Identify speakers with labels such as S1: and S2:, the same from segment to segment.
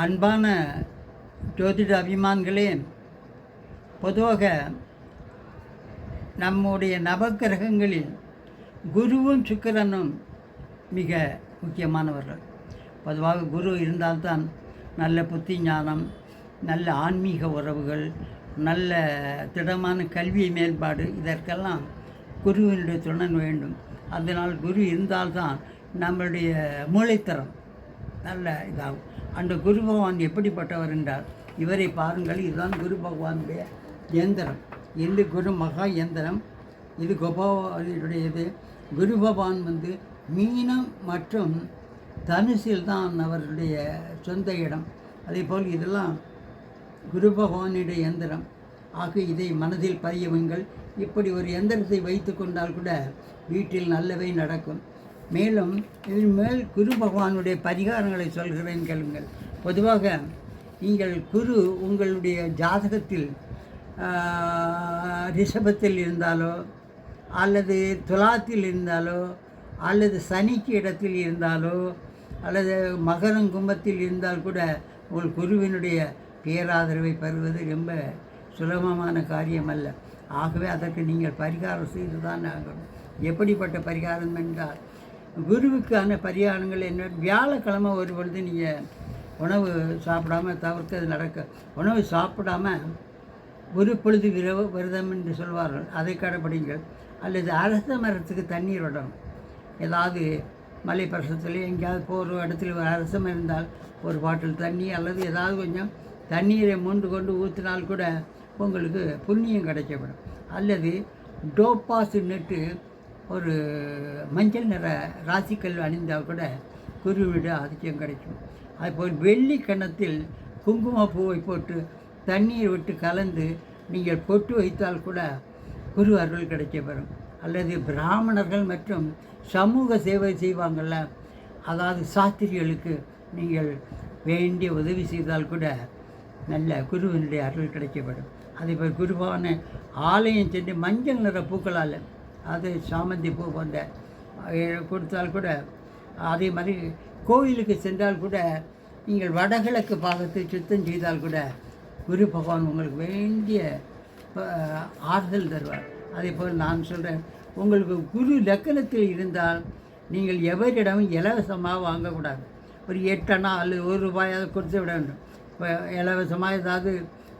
S1: அன்பான ஜோதிட அபிமான்களே, பொதுவாக நம்முடைய நவக்கிரகங்களில் குருவும் சுக்கிரனும் மிக முக்கியமானவர்கள். பொதுவாக குரு இருந்தால்தான் நல்ல புத்தி ஞானம், நல்ல ஆன்மீக உறவுகள், நல்ல திடமான கல்வி மேம்பாடு, இதற்கெல்லாம் குருவினுடைய துணை வேண்டும். அதனால் குரு இருந்தால்தான் நம்மளுடைய மூளைத்தரம் நல்ல இதாகும். அந்த குரு பகவான் எப்படிப்பட்டவர் என்றால், இவரை பாருங்கள், இதுதான் குரு பகவானுடைய இயந்திரம். இது குரு மகா இயந்திரம், இது கோபாலுடையது. குரு பகவான் மீனம் மற்றும் தனுசில் தான் அவருடைய சொந்த இடம். அதே போல் இதெல்லாம் குரு பகவானுடைய இயந்திரம். ஆக இதை மனதில் பதியுங்கள். இப்படி ஒரு எந்திரத்தை வைத்து கொண்டால் கூட வீட்டில் நல்லவை நடக்கும். மேலும் இதன் மேல் குரு பகவானுடைய பரிகாரங்களை சொல்கிறேன் கேளுங்கள். பொதுவாக நீங்கள் குரு உங்களுடைய ஜாதகத்தில் ரிஷபத்தில் இருந்தாலோ அல்லது துலாத்தில் இருந்தாலோ அல்லது சனிக்கு இடத்தில் இருந்தாலோ அல்லது மகரம் கும்பத்தில் இருந்தால் கூட உங்கள் குருவினுடைய பேராதரவை பெறுவது ரொம்ப சுலபமான காரியம் அல்ல. ஆகவே அதற்கு நீங்கள் பரிகாரம் செய்து தான் ஆகணும். எப்படிப்பட்ட பரிகாரம் என்றால், குருவுக்கான பரிகாரங்கள் என்ன? வியாழக்கிழமை ஒரு பொழுது நீங்கள் உணவு சாப்பிடாமல் தவிர்க்கிறது நடக்க. உணவு சாப்பிடாமல் ஒரு பொழுது விரதம் என்று சொல்வார்கள், அதை கடைப்பிடிங்கள். அல்லது அரச மரத்துக்கு தண்ணீர் விடணும். ஏதாவது மலை பிரசத்தில் எங்கேயாவது போகிற இடத்துல ஒரு அரசம் இருந்தால் ஒரு பாட்டில் தண்ணி அல்லது ஏதாவது கொஞ்சம் தண்ணீரை மூண்டு கொண்டு ஊற்றினால் கூட உங்களுக்கு புண்ணியம் கிடைக்கப்படும். அல்லது டோப்பாஸ் நட்டு ஒரு மஞ்சள் நிற ராசிக்கல் அணிந்தால் கூட குருவிட ஆதிக்கம் கிடைக்கும். அதுபோல் வெள்ளி கணத்தில் குங்குமப்பூவை போட்டு தண்ணீர் விட்டு கலந்து நீங்கள் பொட்டு வைத்தால் கூட குரு அருள் கிடைக்கப்பெறும். அல்லது பிராமணர்கள் மற்றும் சமூக சேவை செய்வாங்கள்ல, அதாவது சாஸ்திரிகளுக்கு நீங்கள் வேண்டிய உதவி செய்தால் கூட நல்ல குருவினுடைய அருள் கிடைக்கப்படும். அதேபோல் குருவான ஆலயம் சென்று மஞ்சள் நிற பூக்களால், அது சாமந்தி பூ போன்ற கொடுத்தால் கூட, அதே மாதிரி கோயிலுக்கு சென்றால் கூட நீங்கள் வடகிழக்கு பாகத்தை சுத்தம் செய்தால் கூட குரு பகவான் உங்களுக்கு வேண்டிய ஆறுதல் தருவார். அதே போல் நான் சொல்கிறேன், உங்களுக்கு குரு லக்கணத்தில் இருந்தால் நீங்கள் எவரிடமும் இலவசமாக வாங்கக்கூடாது. ஒரு 8 அணா அல்லது ₹1 கொடுத்து விட வேண்டும். இப்போ இலவசமாக ஏதாவது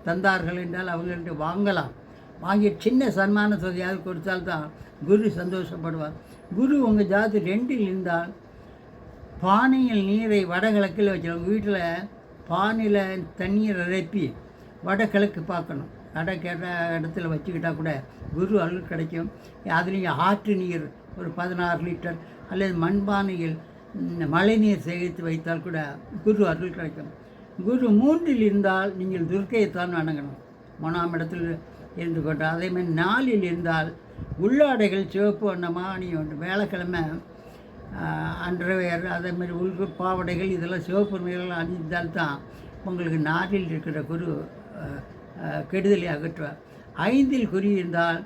S1: தந்தார்கள் என்றால் அவங்கள்ட்ட வாங்கலாம். வாங்கி சின்ன சன்மான தொகையாவது கொடுத்தால்தான் குரு சந்தோஷப்படுவார். குரு உங்கள் ஜாதி 2இல் இருந்தால் பானையில் நீரை வடகிழக்கில் வச்சிடும். வீட்டில் பானையில் தண்ணீரை நிரப்பி வடகிழக்கு பார்க்கணும். வடகிழ இடத்துல வச்சுக்கிட்டால் கூட குரு அருள் கிடைக்கும். அதுலேயும் ஆற்று நீர் ஒரு 16 லிட்டர் அல்லது மண்பானையில் மழை நீர் சேகரித்து வைத்தால் கூட குரு அருள் கிடைக்கும். குரு 3இல் இருந்தால் நீங்கள் துர்க்கையைத்தான் வணங்கணும், 3ஆம் இடத்தில் இருந்து கொண்டு. அதேமாதிரி 4இல் இருந்தால் உள்ளாடைகள் சிவப்பு வண்ணமாக அணிய வேண்டும். வேலைக்கிழமை அண்டர்வேர் அதேமாதிரி உள்கு பாவடைகள் இதெல்லாம் சிவப்பு நிறங்கள் அணிந்தால்தான் உங்களுக்கு 4இல் இருக்கிற குரு கெடுதலை அகற்றுவார். 5இல் குறி இருந்தால்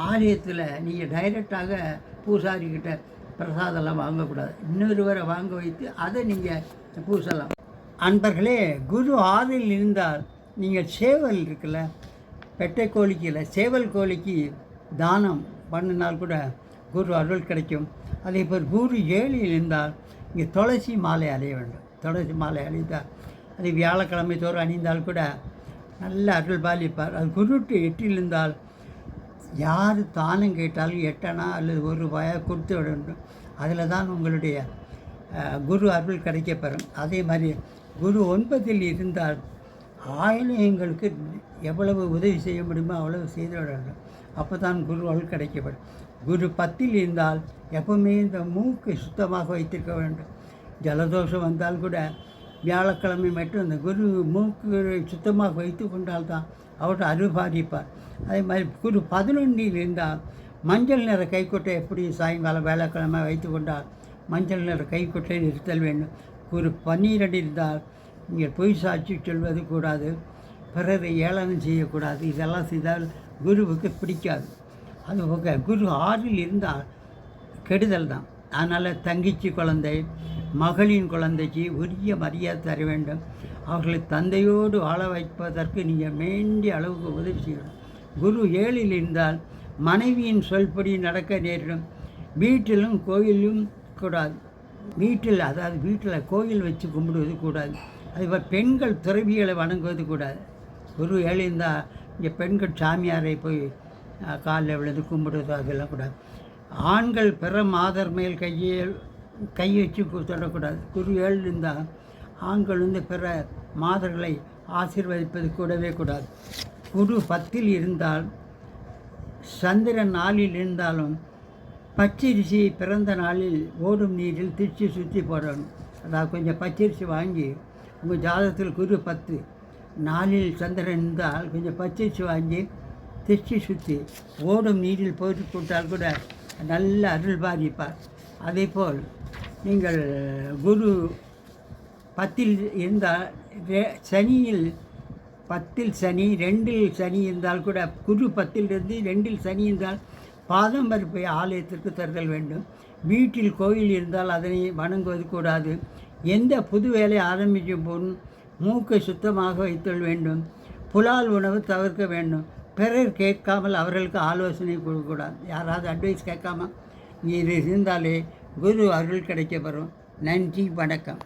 S1: ஆலயத்தில் நீங்கள் டைரெக்டாக பூசாரிக்கிட்ட பிரசாதம்லாம் வாங்கக்கூடாது. இன்னொருவரை வாங்க வைத்து அதை நீங்கள் பூசலாம். அன்பர்களே, குரு 6இல் இருந்தால் நீங்கள் சேவல் இருக்குல்ல, பெட்டை கோழிக்கு இல்லை, சேவல் கோழிக்கு தானம் பண்ணினால் கூட குரு அருள் கிடைக்கும். அதே போல் குரு 7இல் இருந்தால் இங்கே துளசி மாலை அணிய வேண்டும். துளசி மாலை அணிந்தால் அது வியாழக்கிழமை தோறும் அணிந்தால் கூட நல்ல அருள் பாலிப்பார். அது குரு 8இல் இருந்தால் யார் தானம் கேட்டாலும் 8 அணா அல்லது ₹1 கொடுத்து விட வேண்டும். அதில் தான் உங்களுடைய குரு அருள் கிடைக்கப்பெறும். அதே மாதிரி குரு 9இல் இருந்தால் ஆலயங்களுக்கு எவ்வளவு உதவி செய்ய முடியுமோ அவ்வளவு செய்து விட வேண்டும். அப்போ தான் குரு அருள் கிடைக்கப்படும். குரு 10இல் இருந்தால் எப்பவுமே இந்த மூக்கை சுத்தமாக வைத்திருக்க வேண்டும். ஜலதோஷம் வந்தால் கூட வியாழக்கிழமை மட்டும் இந்த குரு மூக்கு சுத்தமாக வைத்து கொண்டால் தான் அவர்கிட்ட அருள்பாதிப்பார். அதே மாதிரி குரு 11இல் இருந்தால் மஞ்சள் நிற கைக்குட்டை எப்படி சாயங்காலம் வேலைக்கிழமை வைத்து கொண்டால் மஞ்சள் நிற கைக்குட்டை நிறுத்தல் வேண்டும். குரு 12இல் இருந்தால் நீங்கள் பொய் சாட்சி சொல்வது கூடாது, பிறரை ஏளனம் செய்யக்கூடாது. இதெல்லாம் செய்தால் குருவுக்கு பிடிக்காது. அதுபோக குரு 6இல் இருந்தால் கெடுதல் தான். அதனால் தங்கச்சி குழந்தை, மகளின் குழந்தைக்கு உரிய மரியாதை தர வேண்டும். அவர்களை தந்தையோடு வாழ வைப்பதற்கு நீங்கள் வேண்டிய அளவுக்கு உதவி செய்யணும். குரு 7ல் இருந்தால் மனைவியின் சொல்படி நடக்க நேரிடும். வீட்டிலும் கோயிலும் கூடாது. வீட்டில் கோயில் வச்சு கும்பிடுவது கூடாது. அதுபோல் பெண்கள் துறவிகளை வணங்குவது கூடாது. குரு 7 இருந்தால் இங்கே பெண்கள் சாமியாரை போய் காலில் விழுந்து கும்பிடுவது அதெல்லாம் கூடாது. ஆண்கள் பிற மாதர் மேல் கை வச்சு தொடக்கூடாது. குரு 7 இருந்தால் ஆண்கள் பிற மாதர்களை ஆசீர்வதிப்பது கூடவே கூடாது. குரு 10ல் இருந்தால் சந்திரன் 4ல் இருந்தாலும் பச்சரிசி பிறந்த நாளில் ஓடும் நீரில் திருச்சி சுற்றி போடணும். அதாவது கொஞ்சம் பச்சரிசி வாங்கி உங்கள் ஜாதகத்தில் குரு 10 4ல் சந்திரன் இருந்தால் கொஞ்சம் பச்சரிசி வாங்கி திருச்சி சுற்றி ஓடும் நீரில் போட்டு போட்டால் கூட நல்ல அருள் பாதிப்பார். அதேபோல் நீங்கள் குரு 10ல் இருந்தால் சனியில் 10ல் சனி 2ல் சனி இருந்தால் கூட குரு 10லிருந்து 2ல் சனி இருந்தால் பாதம் பருப்பை ஆலயத்திற்கு தருதல் வேண்டும். வீட்டில் கோயில் இருந்தால் அதனை வணங்குவது கூடாது. எந்த புது வேலை ஆரம்பிக்கும் போதும் மூக்கை சுத்தமாக வைத்தல் வேண்டும். புலால் உணவு தவிர்க்க வேண்டும். பிறர் கேட்காமல் அவர்களுக்கு ஆலோசனை கொடுக்கக்கூடாது. யாராவது அட்வைஸ் கேட்காம இது இருந்தாலே குரு அருள் கிடைக்க வரும். நன்றி, வணக்கம்.